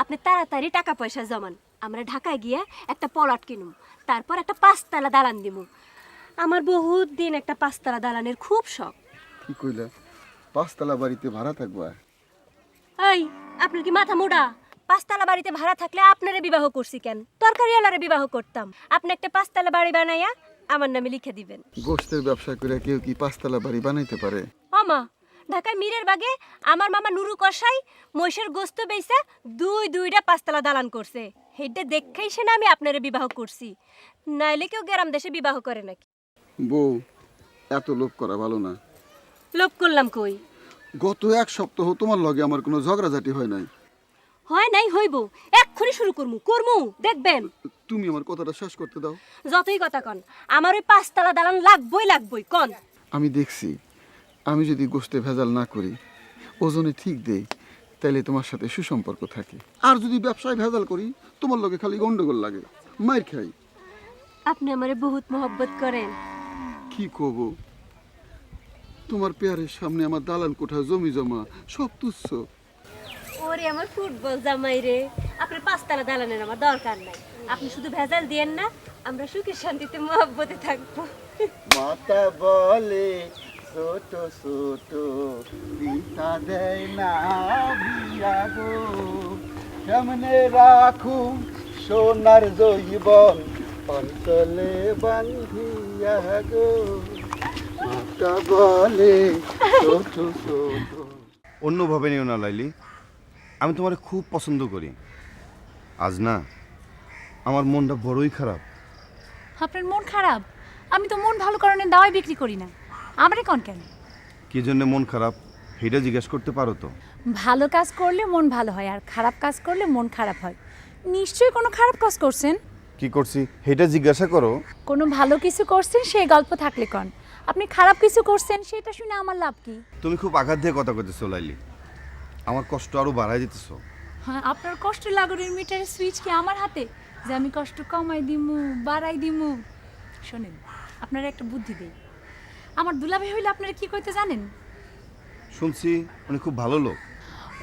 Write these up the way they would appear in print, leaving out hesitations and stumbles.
আপনি তাড়াতাড়ি টাকা পয়সা জমান, আমরা ঢাকায় গিয়া একটা প্লট কিনুম, তারপর একটা 5 তলা দালান দিমু। আমার বহুত দিন একটা 5 তলা দালানের খুব শখ। কি কইলা? 5 তলা বাড়িতে ভাড়া থাকবা? এই, আপনার কি মাথা মোড়া? 5 তলা বাড়িতে ভাড়া থাকলে আপনারে বিবাহ করছি কেন? তরকারিওয়ালারে বিবাহ করতাম। আপনি একটা 5 তলা বাড়ি বানাইয়া আমার নামে লিখে দিবেন। গোশতের ব্যবসা করে কেউ কি 5 তলা বাড়ি বানাইতে পারে? মামা, ঢাকায় মীরের বাগে আমার মামা নুরু কসাই মহিষের গোস্ত বেইসা দুইটা 5 তলা দালান করছে। হেডে দেখেই সে না আমি আপনারে বিবাহ করছি, নাইলে কেউ গ্রাম দেশে বিবাহ করে নাকি? বউ, এত লোভ করা ভালো না। লোভ করলাম কই? গত 1 সপ্তাহ তোমার লগে আমার কোনো ঝগড়াঝাটি হয় নাই। হয় নাই, হইব। এক্ষুনি শুরু করমু দেখবেন। তুমি আমার কথাটা শেষ করতে দাও। যতই কথা কন, আমার ওই 5 তলা দালান লাগবই কন। আমি দেখছি, আমি যদি গোশতে ভেজাল না করি, ওজনে ঠিক দেই, তাইলে তোমার সাথে সুসম্পর্ক থাকে। আর যদি ব্যবসায় ভেজাল করি, তোমার লগে খালি গন্ডগোল লাগে, মাইর খাই। আপনি আমারে বহুত মোহব্বত করেন। কি কব, তোমার পেয়ারের সামনে আমার দালান কোঠা, জমি জমা সব তুচ্ছ। ওরে আমার ফুটবল জামাই রে, আপনার 5 তলা দালানের আমার দরকার নাই। আপনি শুধু ভেজাল দিয়েন না, আমরা সুখে শান্তিতে মহব্বতে থাকবো। মাতা বলে ছোট ছোট দিশা দেয় না বিয়া গো, কেমনে রাখু সোনার জৈবন অঞ্চলে বান্ধিয়া গো। মাতা বলে ছোট ছোট। অন্যভাবে নিও না লাইলি, আমি তোমার খুব পছন্দ করি। আজ না আমার মনটা বড়ই খারাপ। আপনার মন খারাপ? আমি তো মন ভালো করানোর দাওয়াই বিক্রি করি না, আমারে কোন কেন? কি জন্য মন খারাপ সেটা জিজ্ঞেস করতে পারো তো? ভালো কাজ করলে মন ভালো হয়, আর খারাপ কাজ করলে মন খারাপ হয়। নিশ্চয়ই কোনো খারাপ কাজ করছেন। কি করছি সেটা জিজ্ঞাসা করো। কোনো ভালো কিছু করছেন সেই গল্প থাকলে কন। আপনি খারাপ কিছু করছেন সেটা শুনে আমার লাভ কি? তুমি খুব আঘাত দিয়ে কথা কইতেছো লাইলি, আমার কষ্ট আরো বাড়াই দিতেছো। হ্যাঁ, আপনার কষ্ট লাগানোর মিটারের সুইচ কি আমার হাতে যে আমি কষ্ট কমাই দিমু বাড়াই দিমু? শোনেন, আপনারা একটা বুদ্ধি দেই। আমার দুলাভাই হইলে আপনারা কি কইতে জানেন? শুনছি উনি খুব ভালো লোক।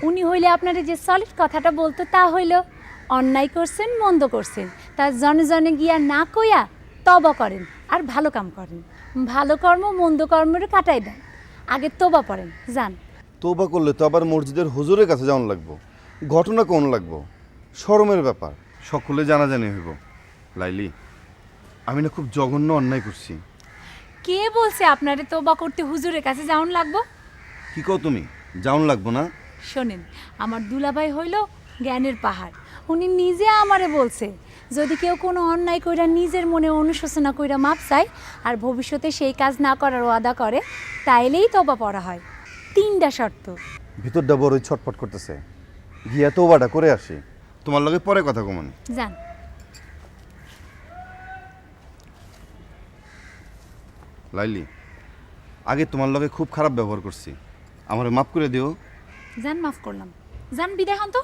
উনি হইলে আপনারা যে সলিড কথাটা বলতো তা হইল, অন্যায় করছেন মন্দ করছেন তা জনে জনে গিয়া না কইয়া তবা করেন আর ভালো কাম করেন। ভালো কর্ম মন্দ কর্মের কাটাই দেন, আগে তোবা পড়েন যান। তওবা করলে তো আবার মসজিদের হুজুরের কাছে যাওয়ান লাগবো, ঘটনা কোন লাগবো, শরমের ব্যাপার, সকলে জানাজানি হইব। লাইলি, আমি না খুব জঘন্য অন্যায় করছি। কে বলছে আপনারে তোবা করতে হুজুরের কাছে যাওন লাগবো? কি কও তুমি, যাওন লাগবো না? শোনেন, আমার দুলাভাই হইল জ্ঞানের পাহাড়। উনি নিজে আমারে বলছে, যদি কেউ কোনো অন্যায় কইরা নিজের মনে অনুশোচনা কইরা মাপ চায় আর ভবিষ্যতে সেই কাজ না করার ওয়াদা করে, তাইলেই তোবা পড়া হয়। 3টা শর্ত। ভিতরটা বড়ই ছটফট করতেছে, গিয়া তওবাটা করে আসি, তোমার লগে পরে কথা কমন। যান। লাইলি, আগে তোমার লগে খুব খারাপ ব্যবহার করছি, আমারে মাফ করে দিও। যান, মাফ করলাম। যান, বিদায় হন তো।